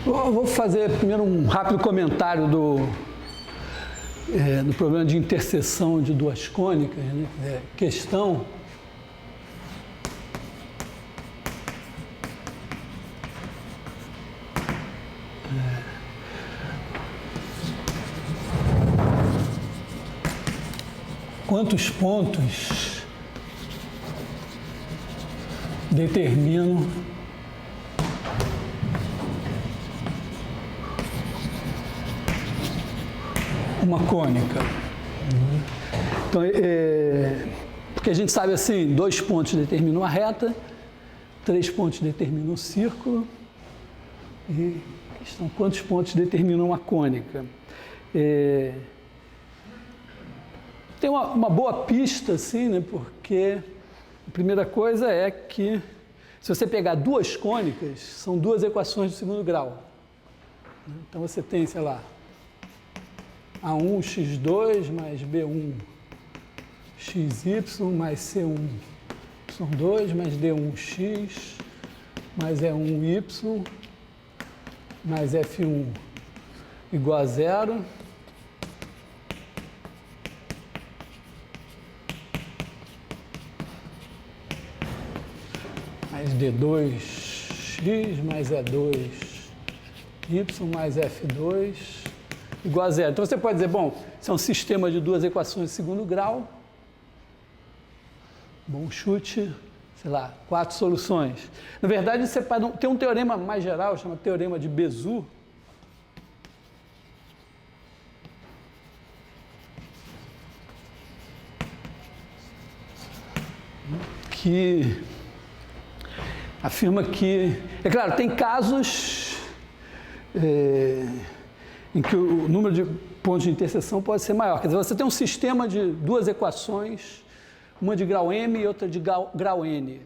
Eu vou fazer primeiro um rápido comentário do problema de interseção de duas cônicas, né? Questão quantos pontos determinam uma cônica. Então, porque a gente sabe assim, 2 pontos determinam a reta, 3 pontos determinam o círculo, e questão, quantos pontos determinam uma cônica. Tem uma boa pista, assim, né, porque a primeira coisa é que, se você pegar 2 cônicas, são 2 equações do segundo grau. Então, você tem, sei lá, A1x2 mais B1 xy mais C1 y2 mais D1x mais E1y mais F1 igual a 0. Mais D2x mais E2y mais F2 igual a 0. Então, você pode dizer, bom, isso é um sistema de 2 equações de segundo grau. Bom chute, sei lá, 4 soluções. Na verdade, você tem um teorema mais geral, chama teorema de Bézout, que afirma que, é claro, tem casos em que o número de pontos de interseção pode ser maior. Quer dizer, você tem um sistema de 2 equações, uma de grau M e outra de grau N.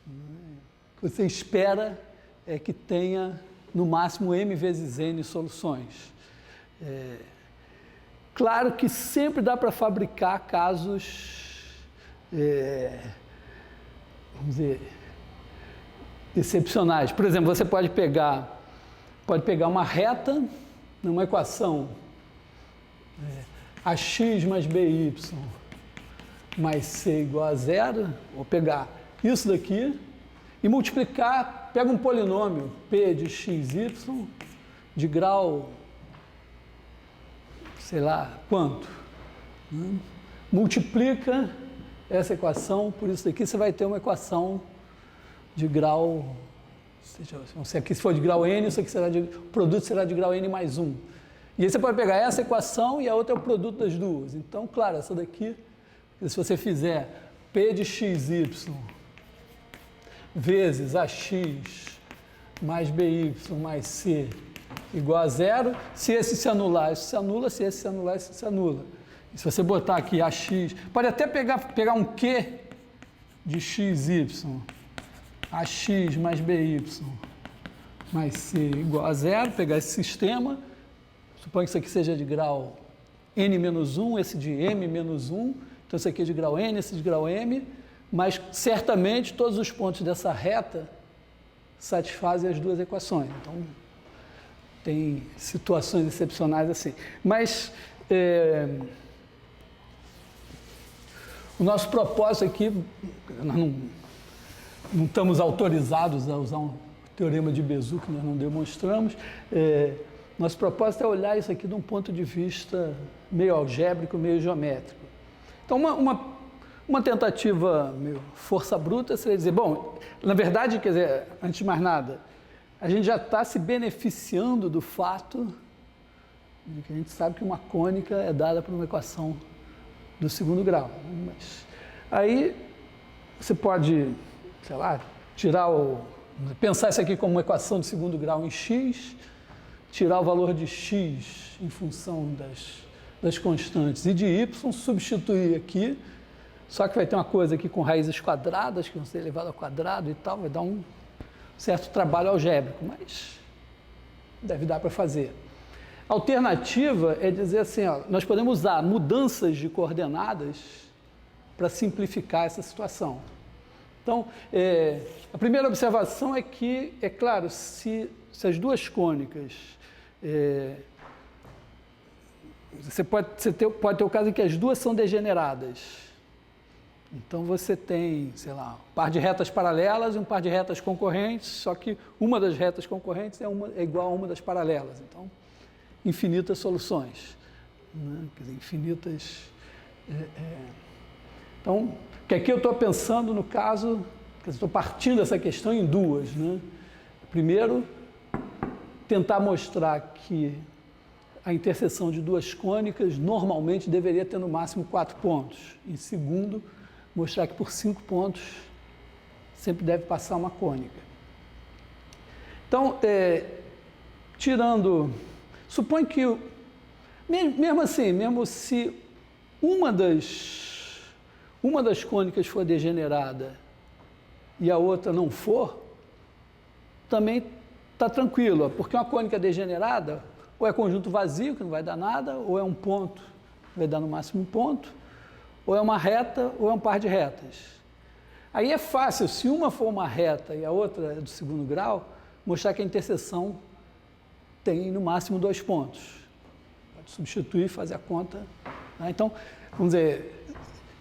O que você espera é que tenha, no máximo, M vezes N soluções. Claro que sempre dá para fabricar casos, vamos dizer, excepcionais. Por exemplo, você pode pegar uma reta numa equação ax mais by mais c igual a 0, vou pegar isso daqui e multiplicar, pega um polinômio p de xy de grau, sei lá quanto, multiplica essa equação por isso daqui, você vai ter uma equação de grau, se aqui for de grau n, isso aqui o produto será de grau n mais 1. E aí você pode pegar essa equação e a outra é o produto das duas. Então, claro, essa daqui, se você fizer p de xy vezes ax mais by mais c igual a 0, se esse se anular, isso se anula, se esse se anular, isso se anula. E se você botar aqui ax, pode até pegar um q de xy, ax mais by mais c igual a 0, pegar esse sistema, suponho que isso aqui seja de grau n-1, esse de m-1, então esse aqui é de grau n, esse de grau m, mas certamente todos os pontos dessa reta satisfazem as 2 equações. Então, tem situações excepcionais assim. Mas o nosso propósito aqui, nós não estamos autorizados a usar um teorema de Bézout que nós não demonstramos. Nosso propósito é olhar isso aqui de um ponto de vista meio algébrico, meio geométrico. Então, uma tentativa meio força bruta seria dizer, bom, na verdade, quer dizer, antes de mais nada, a gente já está se beneficiando do fato de que a gente sabe que uma cônica é dada por uma equação do segundo grau. Mas aí você pode, sei lá, pensar isso aqui como uma equação de segundo grau em x, tirar o valor de x em função das constantes e de y, substituir aqui, só que vai ter uma coisa aqui com raízes quadradas, que vão ser elevadas ao quadrado e tal, vai dar um certo trabalho algébrico, mas deve dar para fazer. A alternativa é dizer assim, ó, nós podemos usar mudanças de coordenadas para simplificar essa situação. Então, a primeira observação é que, é claro, se as duas cônicas, você pode ter o caso em que as duas são degeneradas. Então, você tem, sei lá, um par de retas paralelas e um par de retas concorrentes, só que uma das retas concorrentes é igual a uma das paralelas. Então, infinitas soluções, né? Quer dizer, infinitas... Então, que aqui eu estou pensando no caso, estou partindo dessa questão em duas, né? Primeiro, tentar mostrar que a interseção de duas cônicas normalmente deveria ter no máximo 4 pontos. Em segundo, mostrar que por 5 pontos sempre deve passar uma cônica. Então, suponho que, mesmo assim, mesmo se uma das cônicas for degenerada e a outra não for, também está tranquilo, porque uma cônica degenerada ou é conjunto vazio, que não vai dar nada, ou é um ponto, vai dar no máximo um ponto, ou é uma reta, ou é um par de retas. Aí é fácil, se uma for uma reta e a outra é do segundo grau, mostrar que a interseção tem no máximo 2 pontos. Pode substituir, fazer a conta. Né? Então, vamos dizer,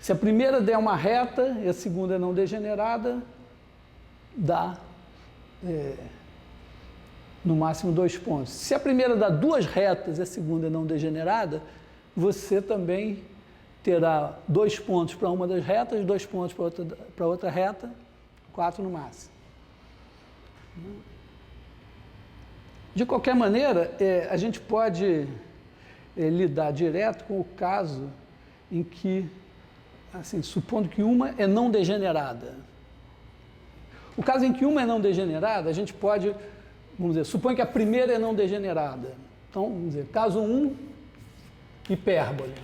se a primeira der uma reta e a segunda é não degenerada, dá no máximo 2 pontos. Se a primeira dá 2 retas e a segunda é não degenerada, você também terá 2 pontos para uma das retas, 2 pontos para outra reta, 4 no máximo. De qualquer maneira, a gente pode lidar direto com o caso em que, assim, supondo que uma é não degenerada. O caso em que uma é não degenerada, a gente pode, vamos dizer, supõe que a primeira é não degenerada. Então, vamos dizer, caso 1, hipérbole.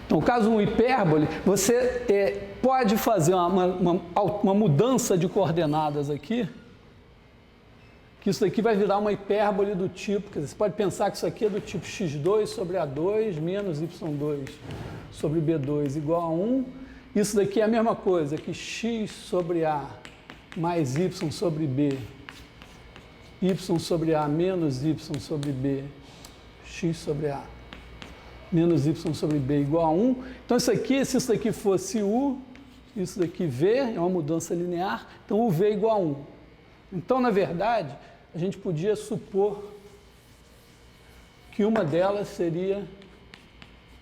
Então, caso 1, hipérbole, você pode fazer uma mudança de coordenadas aqui, que isso aqui vai virar uma hipérbole do tipo, quer dizer, você pode pensar que isso aqui é do tipo x2 sobre a2 menos y2 sobre b2 igual a 1. Isso daqui é a mesma coisa que x sobre a mais y sobre b, y sobre a menos y sobre b, x sobre a menos y sobre b igual a 1. Então, isso aqui, se isso daqui fosse u, isso daqui v, é uma mudança linear, então o v é igual a 1. Então, na verdade, a gente podia supor que uma delas seria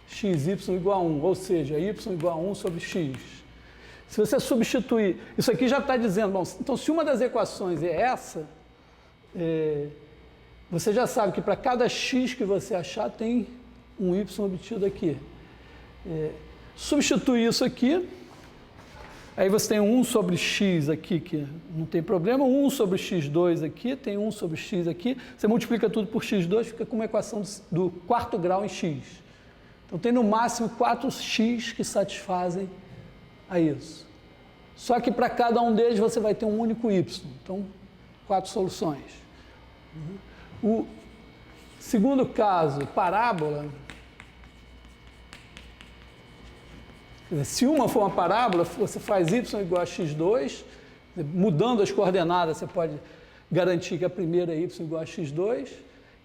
xy igual a 1, ou seja, y igual a 1 sobre x. Se você substituir, isso aqui já está dizendo, bom, então se uma das equações é essa, você já sabe que para cada x que você achar tem um y obtido aqui. Substituir isso aqui, aí você tem 1 sobre x aqui, que não tem problema, 1 sobre x2 aqui, tem 1 sobre x aqui, você multiplica tudo por x2, fica com uma equação do 4º grau em x. Então tem no máximo 4x que satisfazem a isso. Só que para cada um deles você vai ter um único y, então 4 soluções. O segundo caso, parábola. Se uma for uma parábola, você faz y igual a x2, mudando as coordenadas, você pode garantir que a primeira é y igual a x2,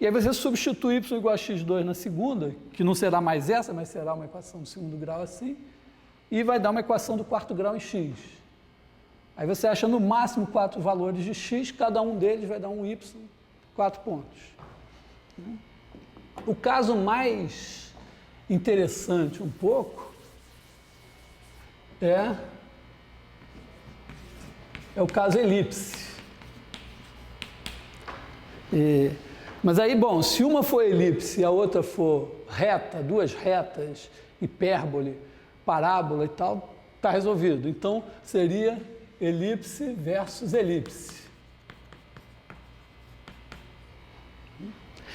e aí você substitui y igual a x2 na segunda, que não será mais essa, mas será uma equação do segundo grau assim, e vai dar uma equação do 4º grau em x. Aí você acha no máximo 4 valores de x, cada um deles vai dar um y, 4 pontos. O caso mais interessante um pouco é o caso elipse. Mas aí, bom, se uma for elipse e a outra for reta, 2 retas, hipérbole, parábola e tal, está resolvido. Então, seria elipse versus elipse.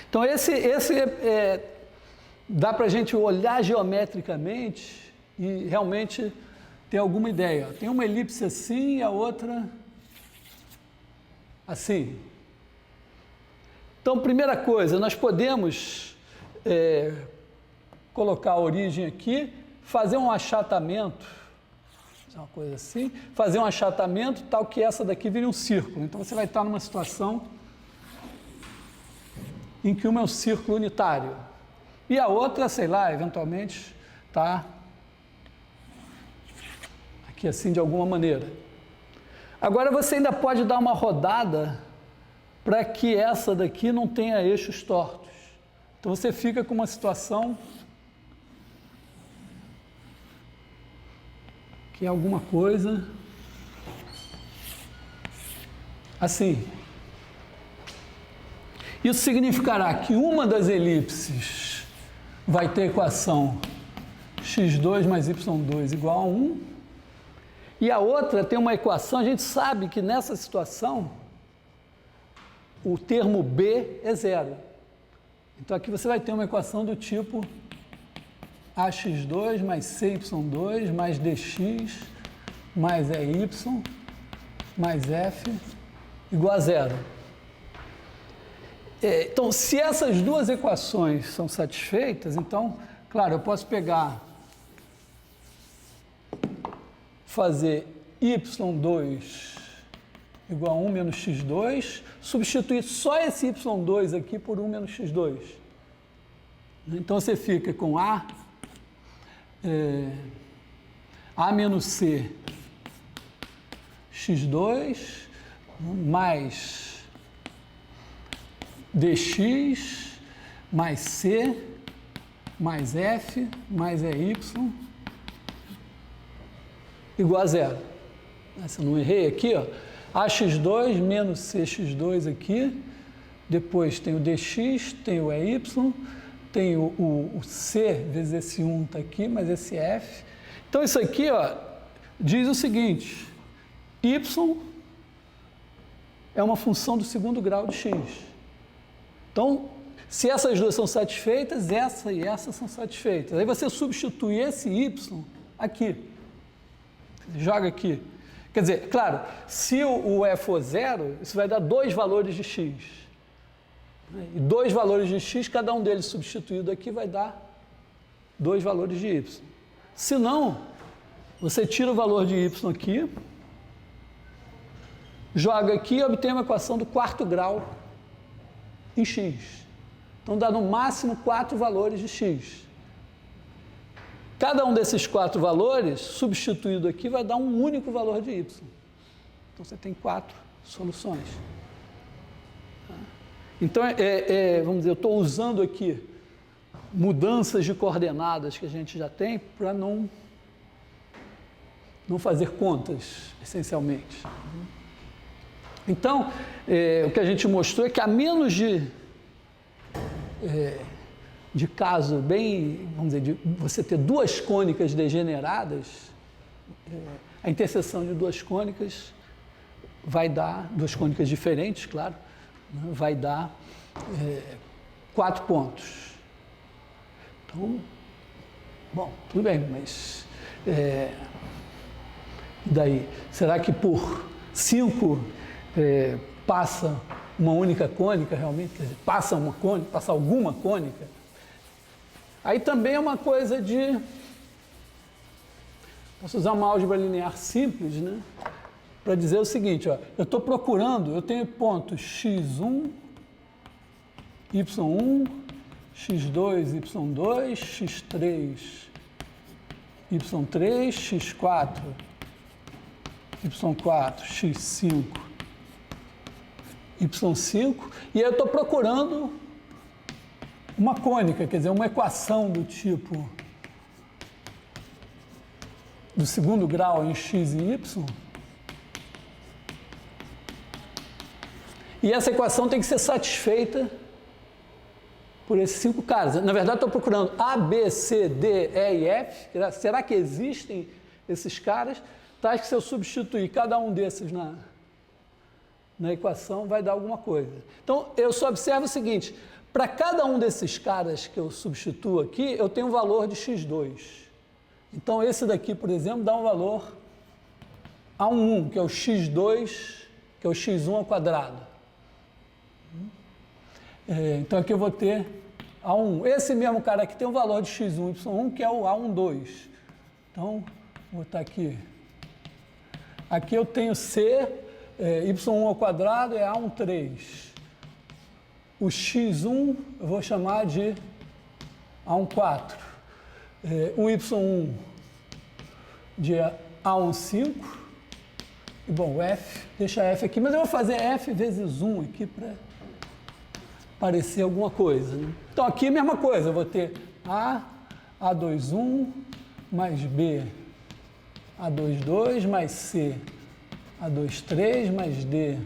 Então, dá para a gente olhar geometricamente e realmente ter alguma ideia. Tem uma elipse assim e a outra assim. Então, primeira coisa, nós podemos colocar a origem aqui, fazer um achatamento, uma coisa assim, fazer um achatamento tal que essa daqui vire um círculo. Então você vai estar numa situação em que uma é um círculo unitário e a outra, sei lá, eventualmente está aqui assim de alguma maneira. Agora você ainda pode dar uma rodada para que essa daqui não tenha eixos tortos. Então você fica com uma situação que é alguma coisa assim. Isso significará que uma das elipses vai ter equação x2 mais y2 igual a 1, e a outra tem uma equação, a gente sabe que nessa situação o termo b é zero. Então aqui você vai ter uma equação do tipo ax2 mais cy2 mais dx mais ey mais f igual a zero. Então, se essas duas equações são satisfeitas, então, claro, eu posso pegar, fazer y2 igual a 1 menos x2, substituir só esse y2 aqui por 1 menos x2. Então, você fica com a menos c x2 mais dx mais c mais f mais ey igual a zero. Se eu não errei aqui, ó, ax2 menos cx2 aqui, depois tem o dx, tem o ey, tem o c vezes esse 1 está aqui, mais esse f. Então isso aqui, ó, diz o seguinte: y é uma função do segundo grau de x. Então, se essas duas são satisfeitas, essa e essa são satisfeitas. Aí você substitui esse y aqui. Joga aqui. Quer dizer, claro, se o E for zero, isso vai dar dois valores de x. E dois valores de x, cada um deles substituído aqui vai dar dois valores de y. Se não, você tira o valor de y aqui, joga aqui e obtém uma equação do quarto grau em x. Então dá no máximo 4 valores de x. Cada um desses 4 valores, substituído aqui, vai dar um único valor de y. Então você tem 4 soluções. Então, vamos dizer, eu estou usando aqui mudanças de coordenadas que a gente já tem para não fazer contas, essencialmente. Então, o que a gente mostrou é que a menos de caso bem, vamos dizer, de você ter duas cônicas degeneradas, a interseção de duas cônicas vai dar, duas cônicas diferentes, claro, né, vai dar 4 pontos. Então, bom, tudo bem, mas daí, será que por 5 passa uma única cônica realmente? Quer dizer, passa uma cônica, passa alguma cônica? Aí também é uma coisa de... Posso usar uma álgebra linear simples, né? Para dizer o seguinte, ó, eu estou procurando, eu tenho pontos x1, y1, x2, y2, x3, y3, x4, y4, x5, y5, e aí eu estou procurando uma cônica, quer dizer, uma equação do tipo do segundo grau em x e y. E essa equação tem que ser satisfeita por esses 5 caras. Na verdade, estou procurando A, B, C, D, E e F. Será que existem esses caras? Tá, que se eu substituir cada um desses na equação, vai dar alguma coisa. Então, eu só observo o seguinte: para cada um desses caras que eu substituo aqui, eu tenho um valor de x2. Então, esse daqui, por exemplo, dá um valor a 1, que é o x2, que é o x1 ao quadrado. Então, aqui eu vou ter A1. Esse mesmo cara aqui tem um valor de x1, y1, que é o A12. Então, vou botar aqui. Aqui eu tenho C, y1 ao quadrado é A13. O x1 eu vou chamar de A14. O y1 de A15. E bom, o f, deixa f aqui, mas eu vou fazer f vezes 1 aqui para parecer alguma coisa, né? Então aqui a mesma coisa, eu vou ter A, A21, mais B, A22, mais C, A23, mais D,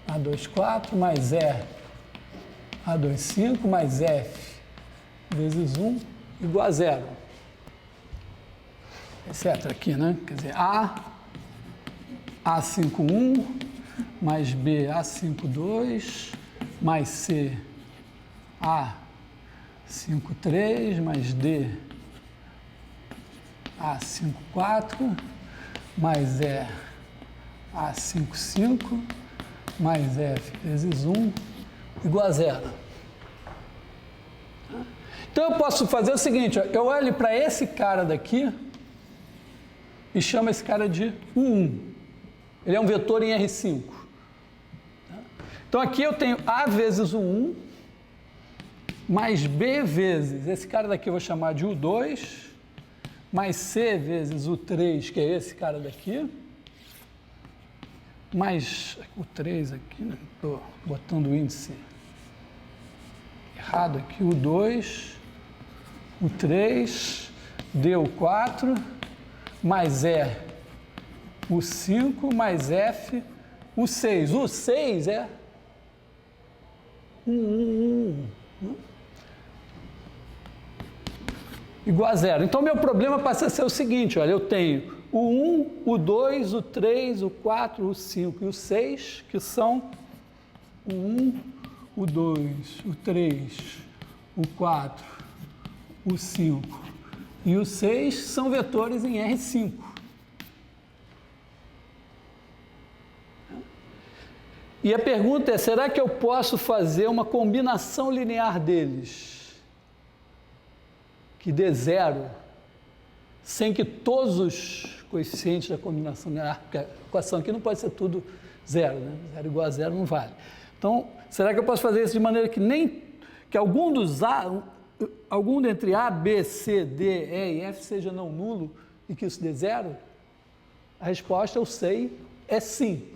A24, mais E, A25, mais F, vezes 1, igual a 0. Etc. aqui, né? Quer dizer, A51, mais B, A52, mais C, A53, mais D, A54, mais E, A55, mais F vezes 1, igual a 0. Então, eu posso fazer o seguinte, ó, eu olho para esse cara daqui e chamo esse cara de U1. Ele é um vetor em R5. Então, aqui eu tenho A vezes U1, mais B vezes, esse cara daqui eu vou chamar de U2, mais C vezes U3, que é esse cara daqui, mais o 3 aqui, né? Estou botando o índice errado aqui, o 2, o 3, D o 4, mais E, o 5, mais F, o 6. O 6 é 1, igual a 0. Então, meu problema passa a ser o seguinte, olha, eu tenho o 1, o 2, o 3, o 4, o 5 e o 6, que são o 1, o 2, o 3, o 4, o 5 e o 6 são vetores em R5. E a pergunta é, será que eu posso fazer uma combinação linear deles que dê 0, sem que todos os coeficientes da combinação linear, porque a equação aqui não pode ser tudo 0, né? 0 igual a 0 não vale. Então, será que eu posso fazer isso de maneira que algum dentre A, B, C, D, E e F seja não nulo e que isso dê 0? A resposta, eu sei, é sim,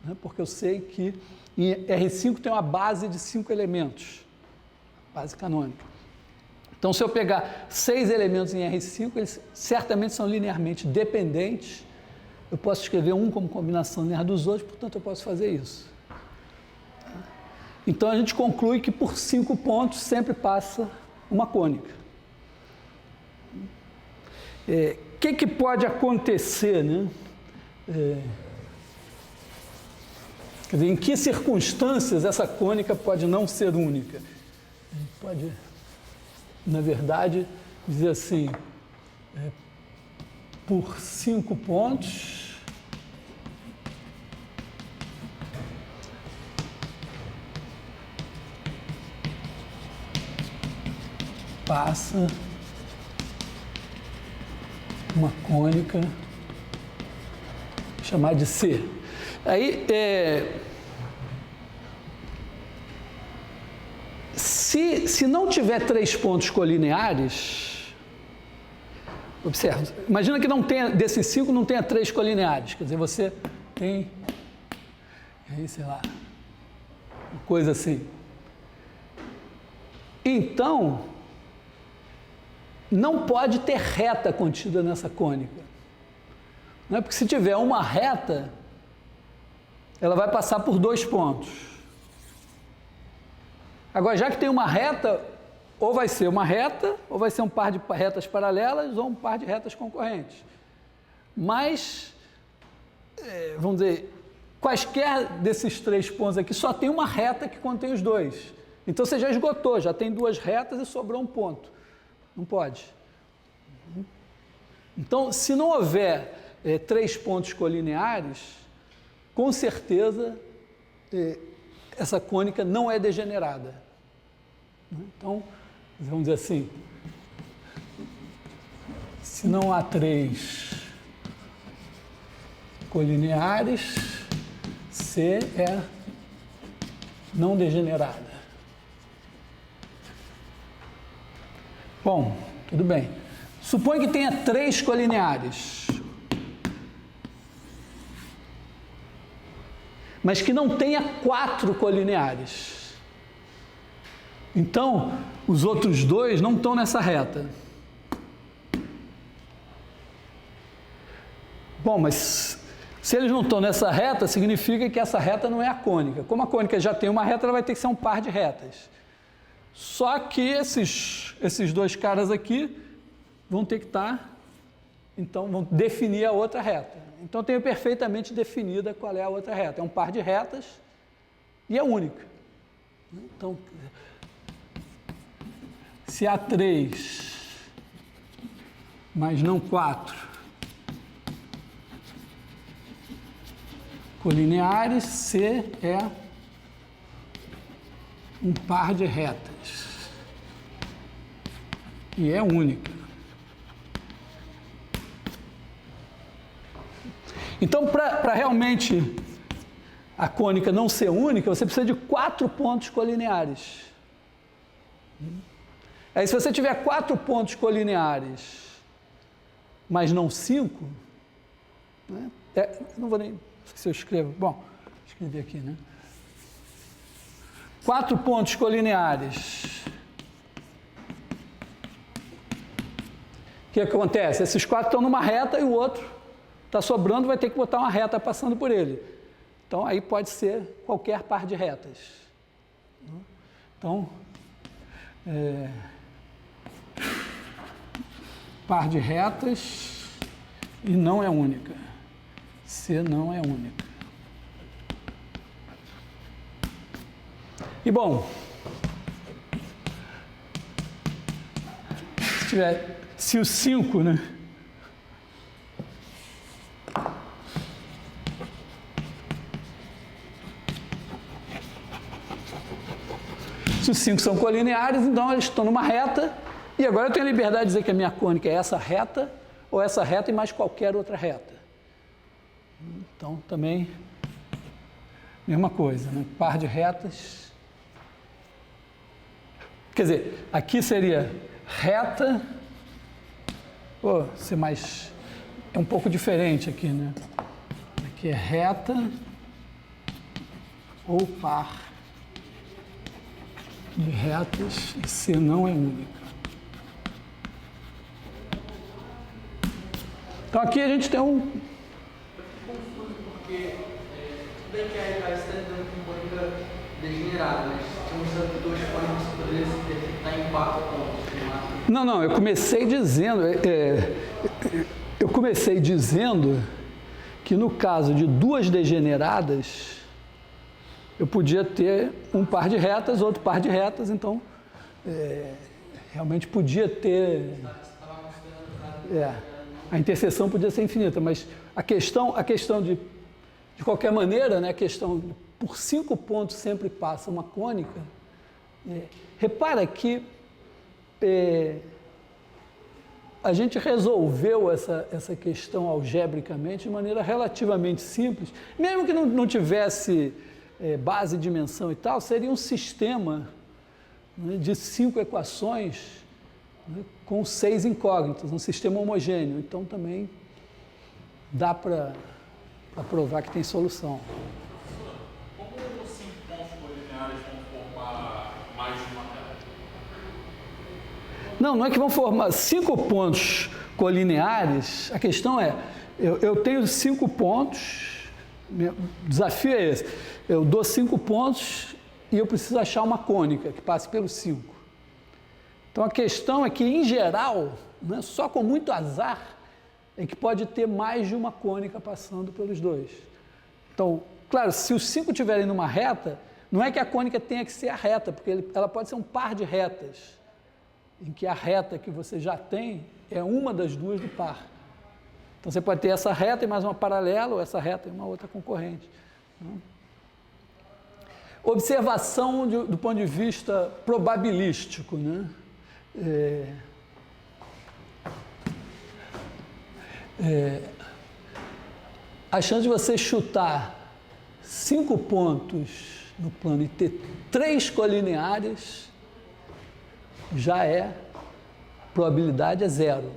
né? Porque eu sei que em R5 tem uma base de 5 elementos, base canônica. Então, se eu pegar 6 elementos em R5, eles certamente são linearmente dependentes. Eu posso escrever um como combinação linear dos outros, portanto, eu posso fazer isso. Então, a gente conclui que por 5 pontos sempre passa uma cônica. O que pode acontecer, né? Quer dizer, em que circunstâncias essa cônica pode não ser única? A gente pode, na verdade, dizer assim, por 5 pontos, passa uma cônica chamada de C. Aí, se não tiver 3 pontos colineares, observe, imagina que não tenha, desses 5 não tenha 3 colineares, quer dizer, você tem, aí, sei lá, uma coisa assim. Então, não pode ter reta contida nessa cônica. Não é? Porque se tiver uma reta, ela vai passar por 2 pontos. Agora, já que tem uma reta, ou vai ser uma reta, ou vai ser um par de retas paralelas, ou um par de retas concorrentes. Mas, vamos dizer, quaisquer desses 3 pontos aqui, só tem uma reta que contém os 2. Então, você já esgotou, já tem 2 retas e sobrou um ponto. Não pode. Então, se não houver 3 pontos colineares, com certeza essa cônica não é degenerada. Então, vamos dizer assim, se não há 3 colineares, C é não degenerada. Bom, tudo bem. Supõe que tenha 3 colineares, mas que não tenha 4 colineares. Então, os outros 2 não estão nessa reta. Bom, mas se eles não estão nessa reta, significa que essa reta não é a cônica. Como a cônica já tem uma reta, ela vai ter que ser um par de retas. Só que esses 2 caras aqui vão ter que estar, então, vão definir a outra reta. Então, eu tenho perfeitamente definida qual é a outra reta. É um par de retas e é única. Então, se há 3, mas não 4 colineares, C é um par de retas e é única. Então, para realmente a cônica não ser única, você precisa de 4 pontos colineares. Aí, se você tiver 4 pontos colineares, mas não 5, né? Não vou nem... Se eu escrevo... Bom, escrevi aqui, né? 4 pontos colineares. O que acontece? Esses 4 estão numa reta e o outro está sobrando, vai ter que botar uma reta passando por ele. Então, aí pode ser qualquer par de retas. Então, par de retas e não é única. C não é única. E, bom, se o 5, né? Se os 5 são colineares, então eles estão numa reta, e agora eu tenho a liberdade de dizer que a minha cônica é essa reta, ou essa reta e mais qualquer outra reta. Então, também, mesma coisa, né? Par de retas. Quer dizer, aqui seria reta, ser mais, é um pouco diferente aqui, né? Aqui é reta ou par de retas, e C não é única. Então aqui a gente tem um... Confuso porque tudo bem que a RK está dando com cônica degenerada, mas estamos usando que 2 cônicas poderiam estar em 4 pontos. Não, eu comecei dizendo que no caso de 2 degeneradas, eu podia ter um par de retas, outro par de retas, então realmente podia ter... a interseção podia ser infinita, mas a questão de qualquer maneira, né, a questão por 5 pontos sempre passa uma cônica. Repara que a gente resolveu essa questão algebricamente de maneira relativamente simples, mesmo que não tivesse base, dimensão e tal, seria um sistema, né, de 5 equações, né, com 6 incógnitas, um sistema homogêneo. Então, também dá para provar que tem solução. Como os 5 pontos colineares vão formar mais de uma reta? Não é que vão formar 5 pontos colineares. A questão é, eu tenho 5 pontos, o desafio é esse. Eu dou 5 pontos e eu preciso achar uma cônica que passe pelos 5. Então, a questão é que, em geral, né, só com muito azar, é que pode ter mais de uma cônica passando pelos 2. Então, claro, se os 5 estiverem numa reta, não é que a cônica tenha que ser a reta, porque ela pode ser um par de retas, em que a reta que você já tem é uma das 2 do par. Então, você pode ter essa reta e mais uma paralela, ou essa reta e uma outra concorrente. observação do ponto de vista probabilístico, né? A chance de você chutar 5 pontos no plano e ter 3 colineares já é, probabilidade é 0.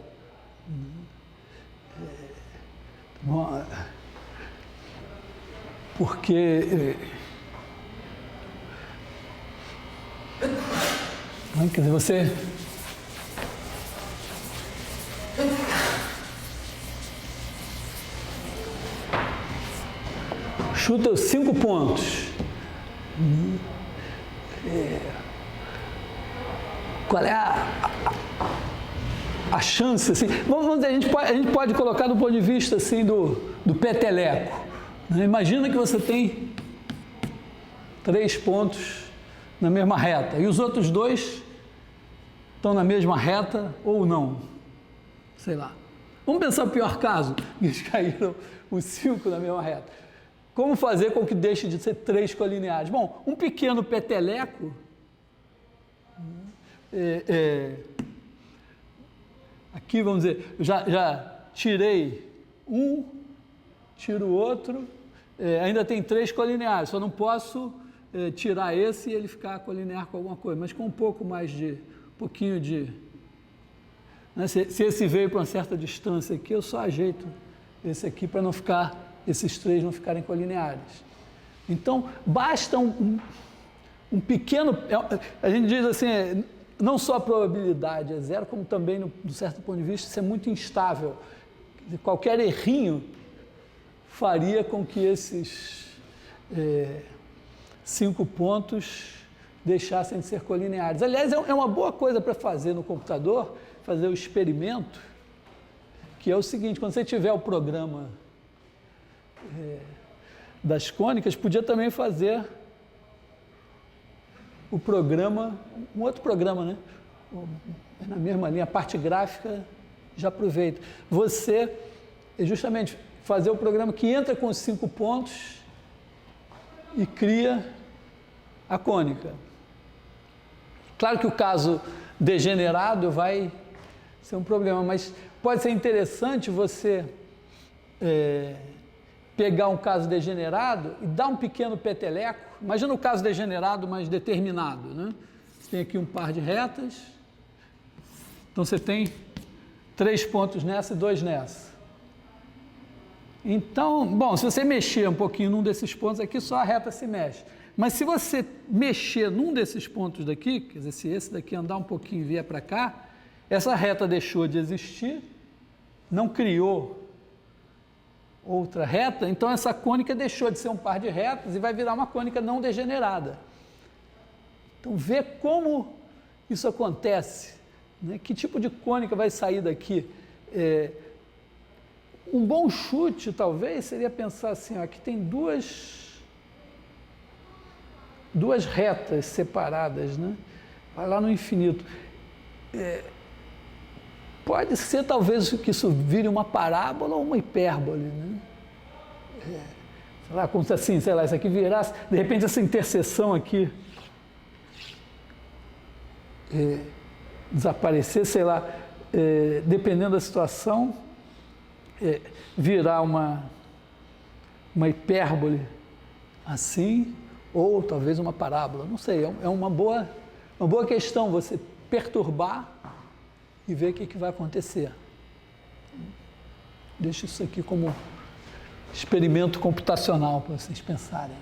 Porque quer dizer, você chuta os 5 pontos. Qual é a chance, assim? Vamos dizer, a gente pode colocar do ponto de vista assim, do peteleco. Né? Imagina que você tem 3 pontos na mesma reta e os outros 2 estão na mesma reta ou não. Sei lá. Vamos pensar no pior caso, eles caíram os 5 na mesma reta. Como fazer com que deixe de ser 3 colineares? Bom, um pequeno peteleco, aqui vamos dizer, eu já tirei um, tiro o outro, ainda tem 3 colineares, só não posso tirar esse e ele ficar colinear com alguma coisa, mas com um pouquinho de... Né, se esse veio para uma certa distância aqui, eu só ajeito esse aqui para não ficar... esses 3 não ficarem colineares. Então, basta um pequeno... A gente diz assim, não só a probabilidade é 0, como também, do certo ponto de vista, isso é muito instável. Qualquer errinho faria com que esses 5 pontos deixassem de ser colineares. Aliás, é uma boa coisa para fazer no computador, fazer o experimento, que é o seguinte, quando você tiver o programa das cônicas, podia também fazer o programa, um outro programa, né? Na mesma linha, a parte gráfica já aproveita. Você, justamente, fazer o programa que entra com os 5 pontos e cria a cônica. Claro que o caso degenerado vai ser um problema, mas pode ser interessante você pegar um caso degenerado e dar um pequeno peteleco. Imagina o caso degenerado, mas determinado, né? Você tem aqui um par de retas, então você tem 3 pontos nessa e 2 nessa. Então, bom, se você mexer um pouquinho num desses pontos aqui, só a reta se mexe. Mas se você mexer num desses pontos daqui, quer dizer, se esse daqui andar um pouquinho e vier para cá, essa reta deixou de existir, não criou outra reta, então essa cônica deixou de ser um par de retas e vai virar uma cônica não degenerada. Então, vê como isso acontece, né? Que tipo de cônica vai sair daqui? Um bom chute, talvez, seria pensar assim, ó, aqui tem duas retas separadas, né? Vai lá no infinito. Pode ser, talvez, que isso vire uma parábola ou uma hipérbole, né? Sei lá, como se assim, sei lá, isso aqui virasse, de repente essa interseção aqui desaparecer, sei lá, dependendo da situação, virar uma hipérbole assim, ou talvez uma parábola, não sei, é uma boa questão você perturbar e ver o que vai acontecer. Deixo isso aqui como experimento computacional para vocês pensarem.